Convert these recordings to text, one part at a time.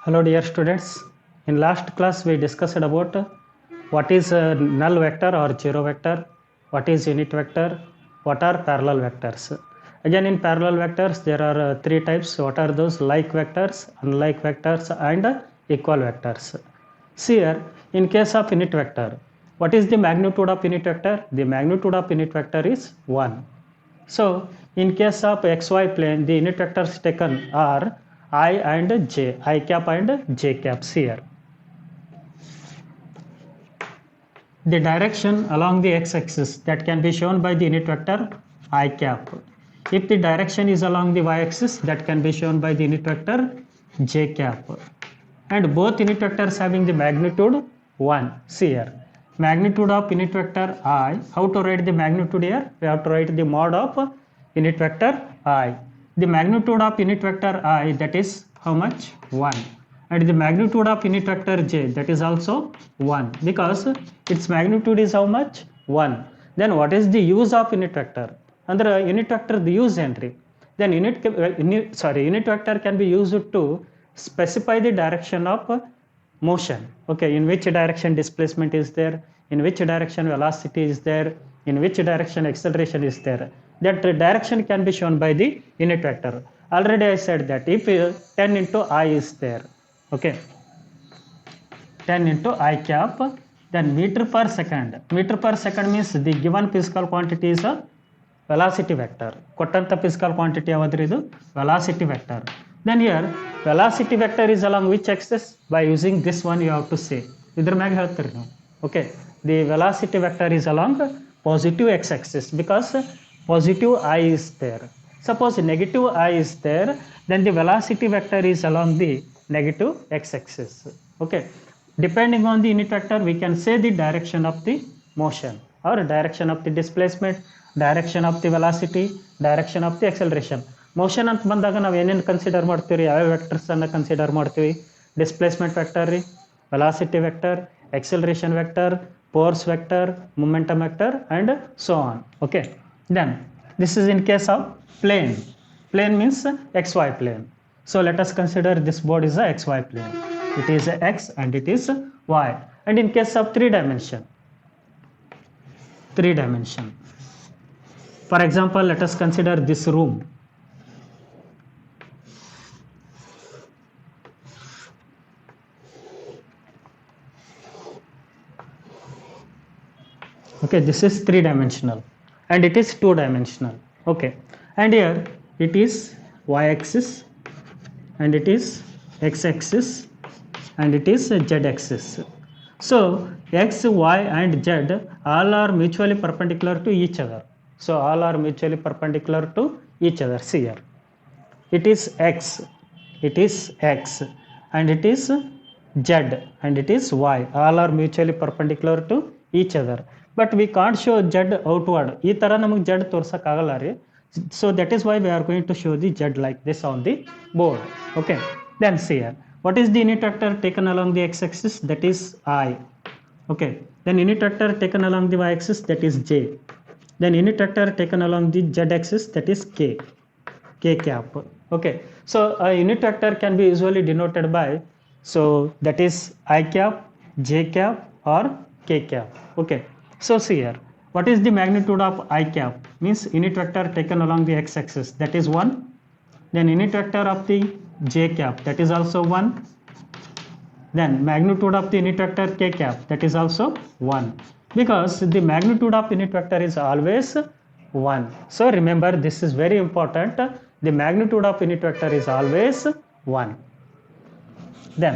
Hello dear students. In last class we discussed about what is a null vector or zero vector, what is unit vector, what are parallel vectors. Again in parallel vectors there are three types. What are those? Like vectors, unlike vectors and equal vectors. See here, in case of unit vector, what is the magnitude of unit vector? The magnitude of unit vector is 1. So, in case of xy plane, the unit vectors taken are I and j, I cap and j caps here. The direction along the x-axis that can be shown by the unit vector I cap. If the direction is along the y-axis, that can be shown by the unit vector j cap. And both unit vectors having the magnitude 1. See here, magnitude of unit vector I. How to write the magnitude here? We have to write the mod of unit vector I. The magnitude of unit vector I, that is how much? 1. And the magnitude of unit vector j, that is also 1, because its magnitude is how much? 1. Then what is the use of unit vector? Under unit vector the use entry. Then unit vector can be used to specify the direction of motion. Okay, in which direction displacement is there, in which direction velocity is there, in which direction acceleration is there. That direction can be shown by the unit vector. Already I said that if 10 into I is there, okay, 10 into I cap, then meter per second. Meter per second means the given physical quantity is a velocity vector. ಕೊಟ್ಟಂತ physical quantity ಯಾವ್ದ್ರಿ ಇದು? Velocity vector. Then here velocity vector is along which axis? By using this one you have to say. ಇದ್ರ ಮ್ಯಾಗ ಹೇಳ್ತೀರಿ ನೀವು. Okay, the velocity vector is along positive x-axis because positive I is there. Suppose negative I is there, then the velocity vector is along the negative x-axis. Okay, depending on the unit vector we can say the direction of the motion or direction of the displacement, direction of the velocity, direction of the acceleration. Motion ಅಂತ ಬಂದಾಗ ನಾವು ಏನೇನು consider ಮಾಡ್ತೀವಿ? ಯಾವ vectors ಅನ್ನು consider ಮಾಡ್ತೀವಿ? Displacement vector ರೀ, velocity vector, acceleration vector, force vector, momentum vector, and so on. Okay, then this is in case of plane. Plane means xy plane. So let us consider this board is a xy plane. It is a x and it is y. And in case of three dimension, for example, let us consider this room. Okay, this is three dimensional and it is two dimensional. Okay, and here it is y axis and it is x axis and it is z axis. So x, y and z all are mutually perpendicular to each other. So all are mutually perpendicular to each other. See here, it is x and it is z and it is y. All are mutually perpendicular to each other. But we can't show z outward. ಈ ತರ ನಮಗೆ z ತೋರ್ಸಕ್ಕಾಗಲ್ಲ ರೀ. So that is why we are going to show the z like this on the board. Okay, then see here, what is the unit vector taken along the x-axis? That is I. Okay, then unit vector taken along the y-axis, that is j. Then unit vector taken along the z-axis, that is k cap. Okay, so a unit vector can be usually denoted by, so that is I cap, j cap or k cap. Okay, so see here, what is the magnitude of I cap? Means unit vector taken along the x-axis, that is 1. Then unit vector of the j cap, that is also 1. Then magnitude of the unit vector k cap, that is also 1, because the magnitude of unit vector is always 1. So remember, this is very important. The magnitude of unit vector is always 1. Then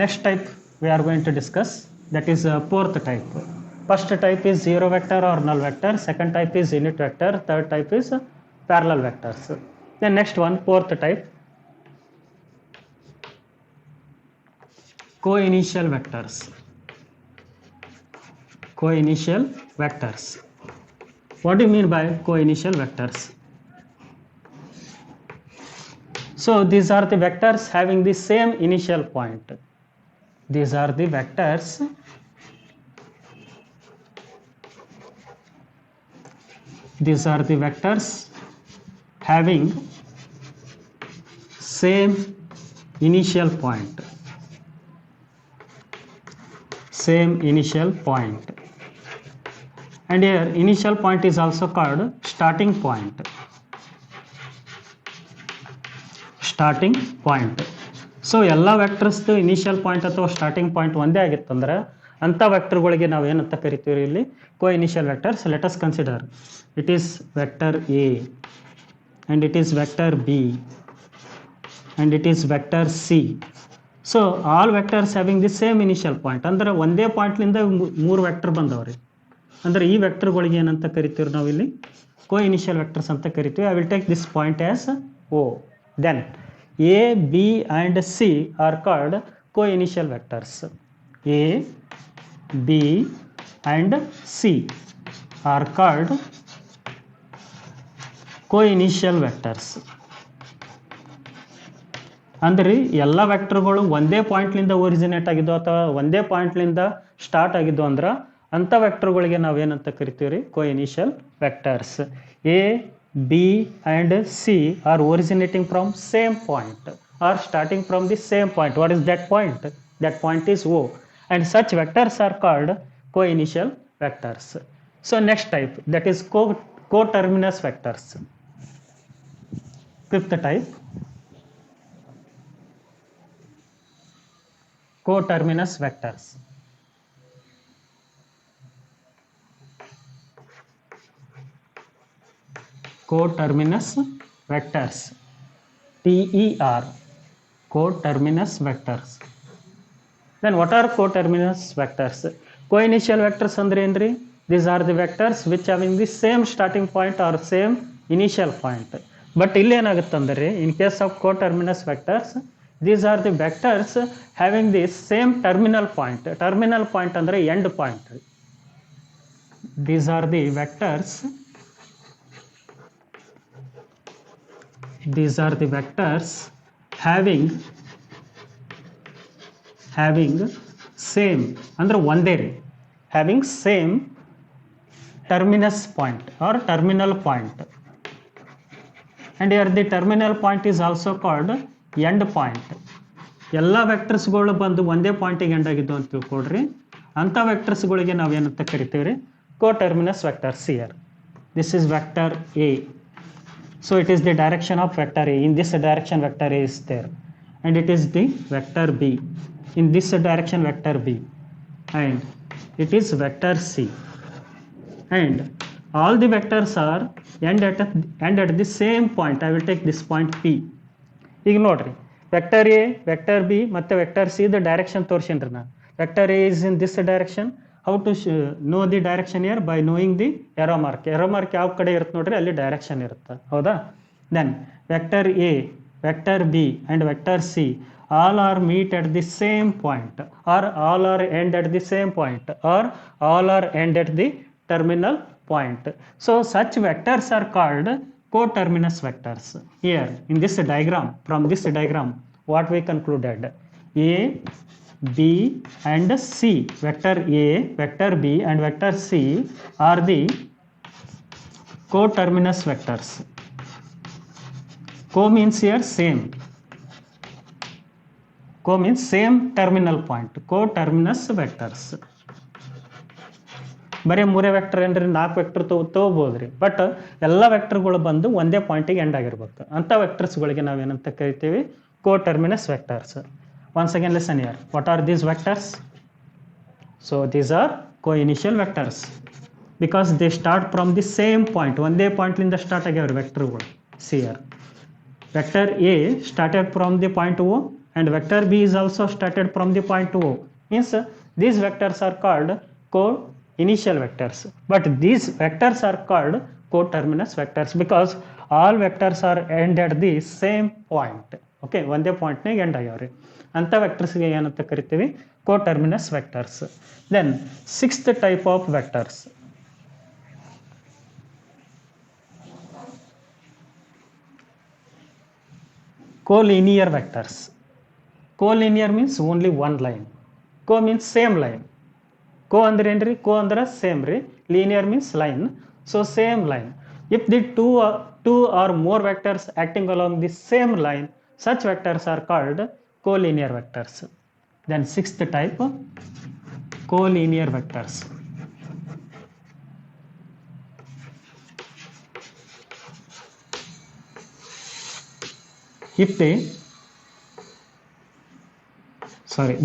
next type we are going to discuss, that is fourth type. First type is zero vector or null vector, second type is unit vector, third type is parallel vectors. Then next one, fourth type, coinitial vectors. Coinitial vectors. What do you mean by coinitial vectors? So these are the vectors having the same initial point. These are the vectors having same initial point, same initial point, and here initial point is also called starting point, starting point. So ಎಲ್ಲ ವೆಕ್ಟರ್ಸ್ದು initial point ಅಥವಾ starting point ಒಂದೇ ಆಗಿತ್ತಂದ್ರೆ ಅಂಥ ವೆಕ್ಟರ್ಗಳಿಗೆ ನಾವು ಏನಂತ ಕರಿತೀವಿ ಇಲ್ಲಿ co initial vectors. Let us consider it is vector A and it is vector b and it is vector c. So all vectors having the same initial point, ಅಂದ್ರೆ ಒಂದೇ ಪಾಯಿಂಟ್ಲಿಂದ ಮೂರು ವೆಕ್ಟರ್ ಬಂದವ್ರಿ. ಅಂದರೆ ಈ ವೆಕ್ಟರ್ಗಳಿಗೆ ಏನಂತ ಕರಿತೀವಿ ನಾವು ಇಲ್ಲಿ ಕೋ ಇನಿಷಿಯಲ್ ವೆಕ್ಟರ್ಸ್ ಅಂತ ಕರಿತೀವಿ. I will take this point as O. Then A, B and C are called co-initial vectors. A, B and C are called co-initial vectors. ಅಂದ್ರೆ ಎಲ್ಲ ವೆಕ್ಟರ್ಗಳು ಒಂದೇ ಪಾಯಿಂಟ್ಲಿಂದ ಒರಿಜಿನೇಟ್ ಆಗಿದ್ದು ಅಥವಾ ಒಂದೇ ಪಾಯಿಂಟ್ಲಿಂದ ಸ್ಟಾರ್ಟ್ ಆಗಿದ್ದು ಅಂದ್ರೆ ಅಂಥ ವೆಕ್ಟರ್ಗಳಿಗೆ ನಾವೇನಂತ ಕರಿತೀವಿ ರೀ co-initial vectors. A, B and C are originating from same point or starting from the same point. What is that point? That point is O, and such vectors are called co-initial vectors. So next type, that is coterminous vectors. Fifth type, coterminous vectors. Coterminous vectors, TER, coterminous vectors. Then what are coterminous vectors? Co-initial vectors andre enri, these are the vectors which having the same starting point or same initial point. But ಇಲ್ಲಿ ಏನಾಗುತ್ತಂದ್ರೆ in case of coterminous vectors, these are the vectors having the same terminal point. Terminal point andre end point. These are the vectors having same ಅಂದ್ರೆ ಒಂದೇ ರೀ, having same terminus point or terminal point, and here the terminal point is also called end point. ಎಲ್ಲ ವೆಕ್ಟರ್ಸ್ಗಳು ಬಂದು ಒಂದೇ ಪಾಯಿಂಟಿಗೆ end ಆಗಿದ್ದು ಅಂತ ತಿಳ್ಕೊಡ್ರಿ. ಅಂಥ ವೆಕ್ಟರ್ಸ್ಗಳಿಗೆ ನಾವೇನಂತ ಕರಿತೀವಿ ರೀ coterminous vectors. Here this is vector A. So it is the direction of vector A. In this direction vector A is there, and it is the vector B. In this direction vector B, and it is vector C, and all the vectors are end at the same point. I will take this point P. ಈಗ ನೋಡ್ರಿ vector A, vector B ಮತ್ತು vector C the direction ತೋರಿಸಿನ್ರಿ ನಾನು. Vector A is in this direction. How to know the direction here? By knowing the arrow mark. Arrow mark ಯಾವ ಕಡೆ ಇರುತ್ತೆ ನೋಡ್ರಿ, ಅಲ್ಲಿ ಡೈರೆಕ್ಷನ್ ಇರುತ್ತೆ, ಹೌದಾ? Then vector A, vector B and vector C all are meet at the same point, or all are end at the same point, or all are end at the terminal point. So such vectors are called coterminous vectors. Here in this diagram, from this diagram what we concluded, A, B and C, vector A, vector B and vector C are the coterminous vectors. Co means here same. Co means same terminal point. Coterminous vectors. ಬರೀ ಮೂರೇ vector ಏನ್ರಿ, 4 vector ತಗೋಬೋದ್ರಿ, but ಎಲ್ಲ ವೆಕ್ಟರ್ಗಳು ಬಂದು ಒಂದೇ ಪಾಯಿಂಟಿಗೆ end ಆಗಿರ್ಬೇಕು. ಅಂಥ ವೆಕ್ಟರ್ಸ್ಗಳಿಗೆ ನಾವೇನಂತ ಕರಿತೀವಿ coterminous vectors. Once again listen here, what are these vectors? So these are co-initial vectors because they start from the same point. ಒಂದೇ ಪಾಯಿಂಟ್ಲಿಂದ start ಆಗ್ಯಾವ್ರಿ ವೆಕ್ಟರ್ಗಳು. See here, vector A started from the point O, and vector B is also started from the point O. Means these vectors are called co-initial vectors, but these vectors are called coterminous vectors because all vectors are end at the same point. Okay, ಒಂದೇ ಪಾಯಿಂಟ್ನಾಗ end ಆಗ್ಯಾವ್ರಿ. ಅಂಥ ವೆಕ್ಟರ್ಸ್ಗೆ ಏನಂತ ಕರಿತೀವಿ coterminous vectors. Then sixth type of vectors, collinear vectors. Collinear means only one line. Co means same line. Co ಅಂದ್ರೆ ಏನ್ರಿ? Co ಅಂದ್ರೆ same ರೀ. Linear means line. So same line. If the two or more vectors acting along the same line Such vectors are called collinear vectors. Then sixth type, collinear vectors. If they,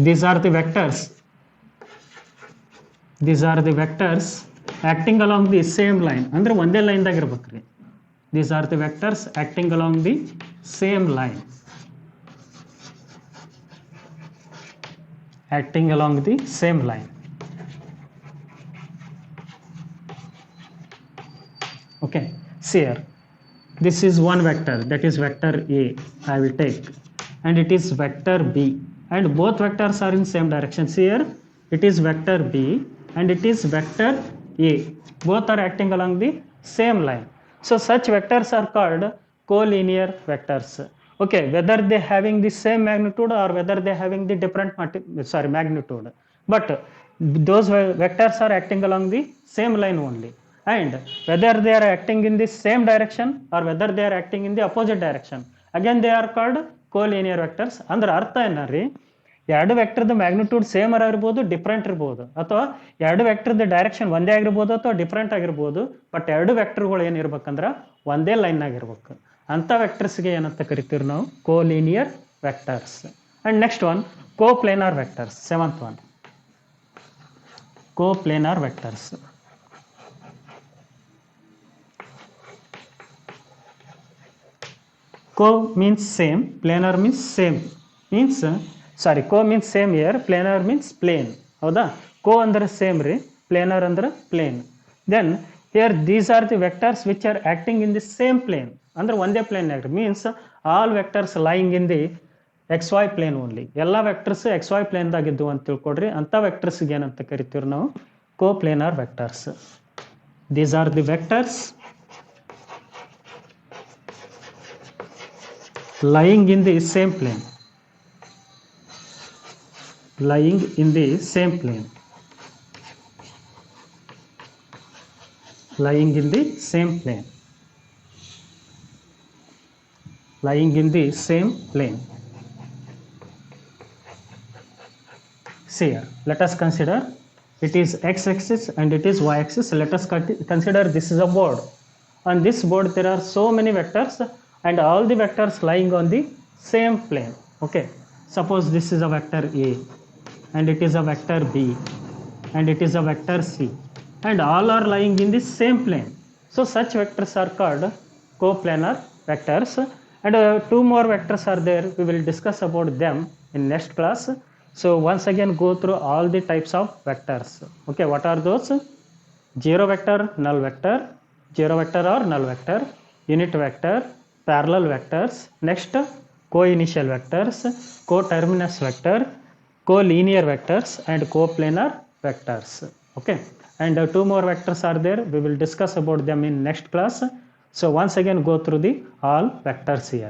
these are the vectors acting along the same line. ಅಂದ್ರೆ ಒಂದೇ line ದಾಗ ಇರಬೇಕ್ರಿ. These are the vectors acting along the same line. Acting along the same line. Okay, see here. This is one vector, that is vector A, I will take, and it is vector B, and both vectors are in same direction. See here, it is vector B and it is vector A. Both are acting along the same line. So such vectors are called collinear vectors. Okay, whether they having the same magnitude or whether they having the different magnitude, but those vectors are acting along the same line only. And whether they are acting in the same direction or whether they are acting in the opposite direction, again they are called collinear vectors. ಅಂದ್ರೆ ಅರ್ಥ ಏನರಿ, ಎರಡು ವೆಕ್ಟರ್ದ magnitude same ಇರ್ಬೋದು, different ಇರ್ಬೋದು, ಅಥವಾ ಎರಡು ವೆಕ್ಟರ್ದ direction ಒಂದೇ ಆಗಿರ್ಬೋದು ಅಥವಾ ಡಿಫ್ರೆಂಟ್ ಆಗಿರ್ಬೋದು, ಬಟ್ ಎರಡು ವೆಕ್ಟರ್ಗಳು ಏನಿರ್ಬೇಕಂದ್ರೆ ಒಂದೇ ಲೈನ್ ಆಗಿರ್ಬೇಕು. ಅಂಥ ವೆಕ್ಟರ್ಸ್ಗೆ ಏನಂತ ಕರಿತೀವಿ ನಾವು? Collinear vectors. And next one, coplanar vectors. Seventh one, coplanar vectors. Co means same, planar means same. Co means same here, planar means plane. ಹೌದಾ? Co ಅಂದ್ರೆ ಸೇಮ್ ರೀ, planar ಅಂದ್ರೆ plane. Then here these are the vectors which are acting in the same plane. ಅಂದ್ರೆ ಒಂದೇ plane ಆಗ್ರಿ, means all vectors lying in the XY plane only. ಎಲ್ಲ vectors XY ಪ್ಲೇನ್ದಾಗಿದ್ದು ಅಂತ ತಿಳ್ಕೊಡ್ರಿ. ಅಂಥ ವೆಕ್ಟರ್ಸ್ಗೆ ಏನಂತ ಕರಿತೀವಿ ನಾವು? Coplanar vectors. These are the vectors lying in the same plane. Lying in the same plane. Lying in the same plane. Lying in the same plane. See here, let us consider it is x-axis and it is y-axis. Let us consider this is a board. On this board there are so many vectors and all the vectors lying on the same plane. Okay, suppose this is a vector A and it is a vector B and it is a vector C, and all are lying in the same plane. So such vectors are called coplanar vectors. And two more vectors are there, we will discuss about them in next class. So once again go through all the types of vectors. Okay, what are those? Zero vector, null vector, zero vector or null vector, unit vector, parallel vectors, next coinitial vectors, coterminous vector, collinear vectors, and coplanar vectors. Okay, and two more vectors are there, we will discuss about them in next class. So once again go through the all vectors here.